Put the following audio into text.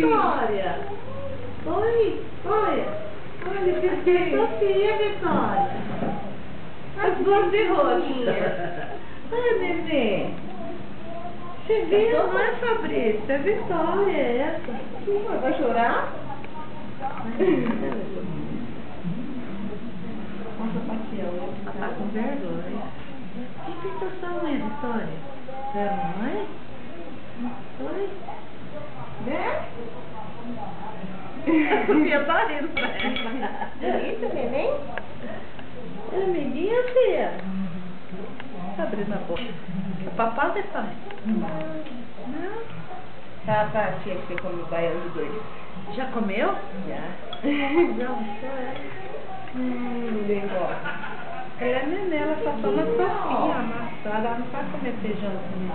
Vitória. Oi, olha. Olha, que é Sofia, Vitória. As duas de roxinha. Ai, nenê. Você viu, não é Fabrício, é Vitória, essa. Vai chorar? Nossa, Paquiel, ela tá com vergonha. Quem pintou sua mãe, Vitória? É a mamãe? Oi? Né? A Sofia tá rindo pra ela. Bonito, neném? É amiguinha, filha? Tá abrindo a boca. É papai, Vitória? Não? Tá, tia, que você come o baião de dois. Já comeu? Já. Já almoçou, é? Bem gosta. Ela é neném, ela só toma sopinha amassada, ela não sabe comer feijãozinho.